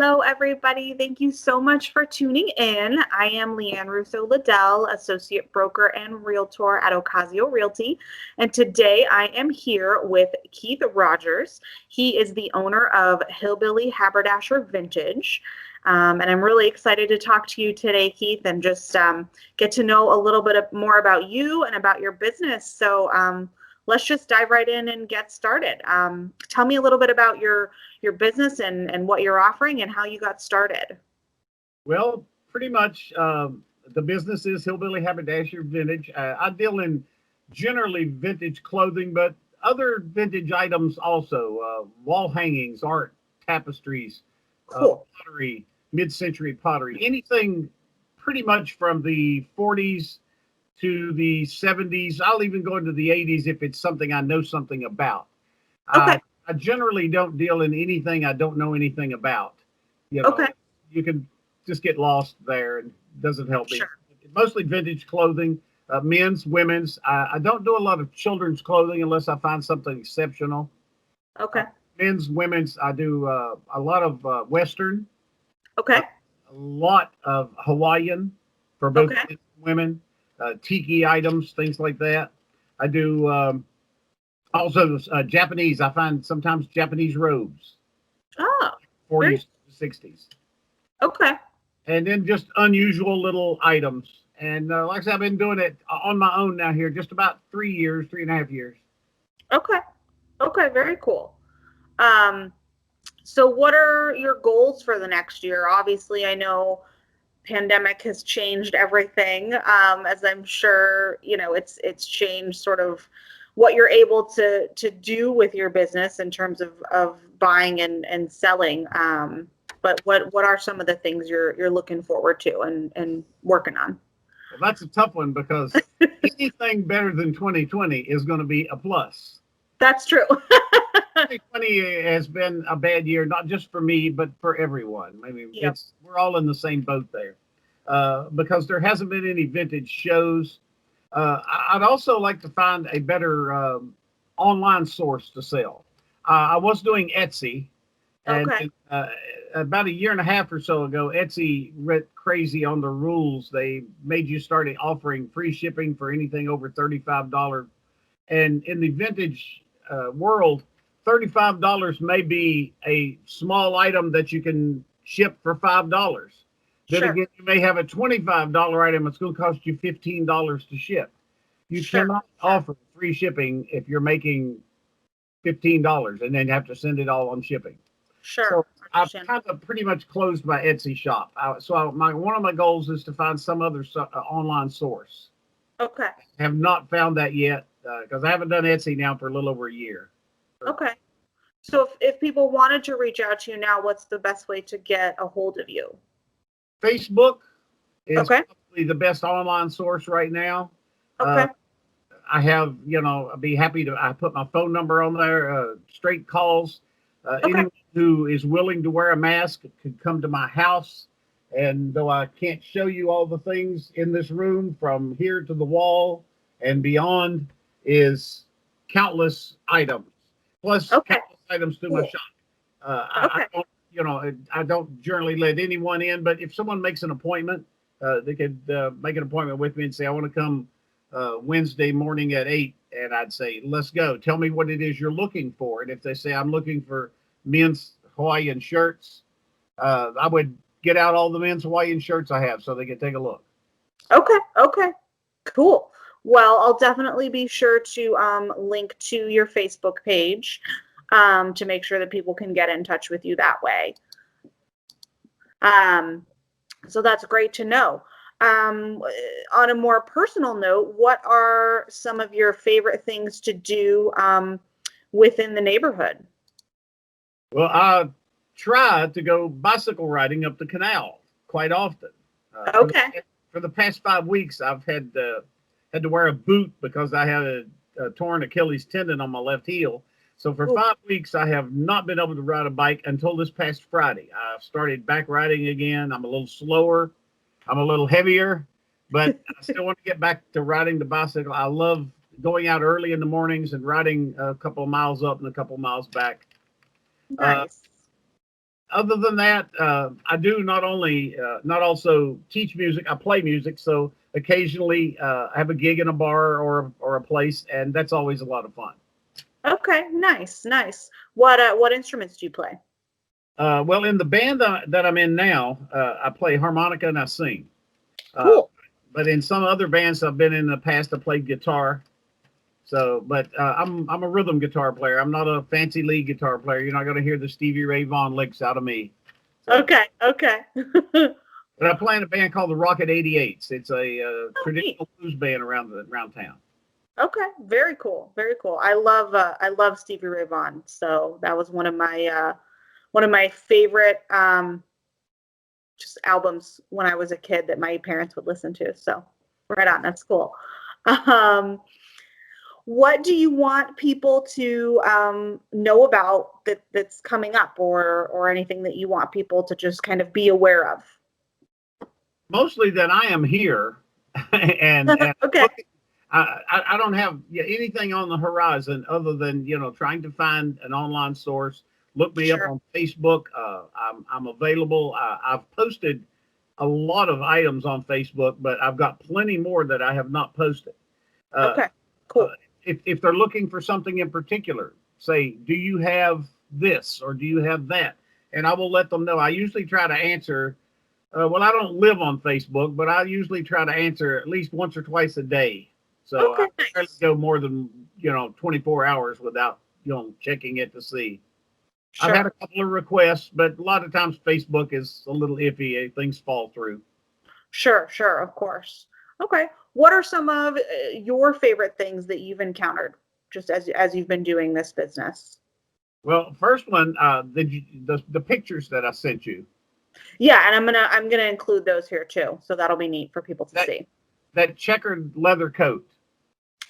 Hello, everybody. Thank you so much for tuning in. I am Lianne Russo Liddell, Associate Broker and Realtor at Occasio Realty. And today I am here with Keith Rogers. He is the owner of HILLBILLY Haberdasher Vintage. And I'm really excited to talk to you today, Keith, and just get to know a little bit more about you and about your business. So let's just dive right in and get started. Tell me a little bit about your business and what you're offering and how you got started. Well, pretty much the business is HILLBILLY Haberdasher Vintage. I deal in generally vintage clothing, but other vintage items also, wall hangings, art, tapestries, Cool. pottery, mid-century pottery, anything pretty much from the 40s to the 70s. I'll even go into the 80s if it's something I know something about. Okay. I generally don't deal in anything I don't know anything about. You know, Okay. you can just get lost there and it doesn't help me. Sure. Mostly vintage clothing, men's, women's. I don't do a lot of children's clothing unless I find something exceptional. Okay. Men's, women's. I do a lot of Western. Okay. A lot of Hawaiian for both men and women. Tiki items, things like that. I do also Japanese. I find sometimes Japanese robes. Oh. 40s to 60s. Okay. And then just unusual little items. And like I said, I've been doing it on my own now here just about 3.5 years. Okay. Okay. Very cool. So what are your goals for the next year? Obviously, I know pandemic has changed everything, as I'm sure, it's changed sort of what you're able to do with your business in terms of buying and selling. But what are some of the things you're looking forward to and working on? Well, that's a tough one because anything better than 2020 is going to be a plus. That's true. 2020 has been a bad year, not just for me, but for everyone. I mean, Yep. we're all in the same boat there because there hasn't been any vintage shows. I'd also like to find a better online source to sell. I was doing Etsy, and Okay. about 1.5 years or so ago, Etsy went crazy on the rules. They made you start offering free shipping for anything over $35. And in the vintage world, $35 may be a small item that you can ship for $5. Then Sure. again, you may have a $25 item that's going to cost you $15 to ship. You Sure. cannot offer free shipping if you're making $15 and then have to send it all on shipping. Sure. So I've kind of pretty much closed my Etsy shop. One of my goals is to find some other online source. Okay. Have not found that yet because I haven't done Etsy now for a little over a year. Okay. So if people wanted to reach out to you now, what's the best way to get a hold of you? Facebook is Okay. probably the best online source right now. Okay. I have, I'd be happy to, I put my phone number on there, straight calls. Okay. Anyone who is willing to wear a mask could come to my house. And though I can't show you all the things in this room from here to the wall and beyond is countless items, plus countless items through my shop. I don't generally let anyone in, but if someone makes an appointment, they could make an appointment with me and say, I want to come Wednesday morning at 8. And I'd say, let's go. Tell me what it is you're looking for. And if they say, I'm looking for men's Hawaiian shirts, I would get out all the men's Hawaiian shirts I have so they can take a look. Okay. Okay. Cool. Well, I'll definitely be sure to link to your Facebook page to make sure that people can get in touch with you that way. So that's great to know. On a more personal note, what are some of your favorite things to do within the neighborhood? Well, I try to go bicycle riding up the canal quite often. Okay. For the past 5 weeks, I've had to wear a boot because I had a torn Achilles tendon on my left heel. So for 5 weeks, I have not been able to ride a bike until this past Friday. I've started back riding again. I'm a little slower. I'm a little heavier, but I still want to get back to riding the bicycle. I love going out early in the mornings and riding a couple of miles up and a couple of miles back. Nice. Other than that, I do not also teach music. I play music, so occasionally I have a gig in a bar or a place, and that's always a lot of fun. Okay, nice, nice. What instruments do you play? Well, in the band that I'm in now, I play harmonica and I sing. Uh, Cool. but in some other bands I've been in the past, I played guitar. So, but I'm a rhythm guitar player. I'm not a fancy lead guitar player. You're not going to hear the Stevie Ray Vaughan licks out of me. So, Okay, okay. but I play in a band called the Rocket 88s. It's a Oh, neat. traditional blues band around town. Okay, very cool, very cool. I love Stevie Ray Vaughan. So that was one of my favorite just albums when I was a kid that my parents would listen to. So right on, that's cool. Um, what do you want people to know about that's coming up, or anything that you want people to just kind of be aware of? Mostly that I am here, and Okay, I don't have anything on the horizon other than trying to find an online source. Look me up sure. on Facebook. I'm available. I've posted a lot of items on Facebook, but I've got plenty more that I have not posted. Uh, Okay, cool. if they're looking for something in particular, say, do you have this or do you have that? And I will let them know. I usually try to answer. Well, I don't live on Facebook, but I usually try to answer at least once or twice a day. So I Okay, rarely nice. go more than 24 hours without checking it to see. I've had a Sure. couple of requests, but a lot of times Facebook is a little iffy. Things fall through. Sure, sure, of course. Okay. What are some of your favorite things that you've encountered just as you've been doing this business? Well, first one, the pictures that I sent you. Yeah, and I'm gonna include those here too, so that'll be neat for people to That see. that checkered leather coat.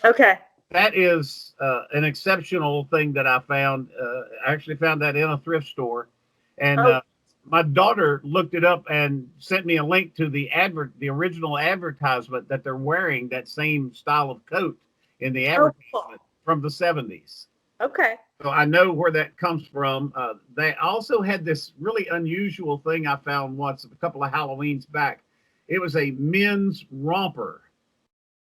Okay. That is an exceptional thing that I found. I actually found that in a thrift store, and Oh, my daughter looked it up and sent me a link to the original advertisement that they're wearing that same style of coat in the oh, cool. advertisement from the 70s. Okay. So I know where that comes from. They also had this really unusual thing I found once a couple of Halloweens back. It was a men's romper.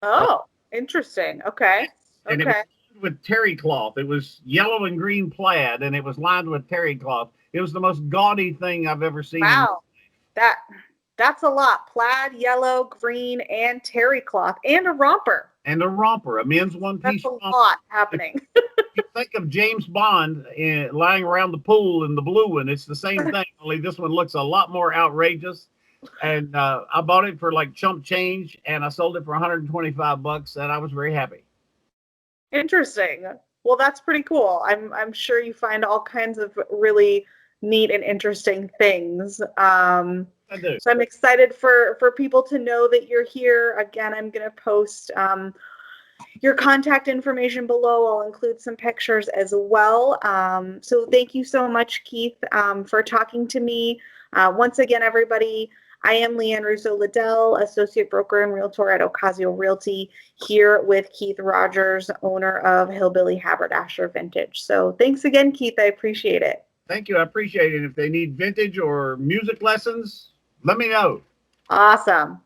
Uh, Oh, interesting. Okay. and it was Okay. lined with terry cloth. It was yellow and green plaid, and it was lined with terry cloth. It was the most gaudy thing I've ever seen in. Wow. That that's a lot. Plaid, yellow, green, and terry cloth, and a romper. And a romper, a men's That's one-piece a romper. lot If happening. you think of James Bond lying around the pool in the blue one, it's the same thing. Only this one looks a lot more outrageous. And I bought it for like chump change, and I sold it for 125 bucks, and I was very happy. Interesting. Well, that's pretty cool. I'm sure you find all kinds of really neat and interesting things. I do. So I'm excited for people to know that you're here. Again, I'm gonna post your contact information below. I'll include some pictures as well. So thank you so much, Keith, for talking to me. Once again, everybody, I am Lianne Russo Liddell, Associate Broker and Realtor at Occasio Realty, here with Keith Rogers, owner of Hillbilly Haberdasher Vintage. So thanks again, Keith. I appreciate it. Thank you. I appreciate it. If they need vintage or music lessons, let me know. Awesome.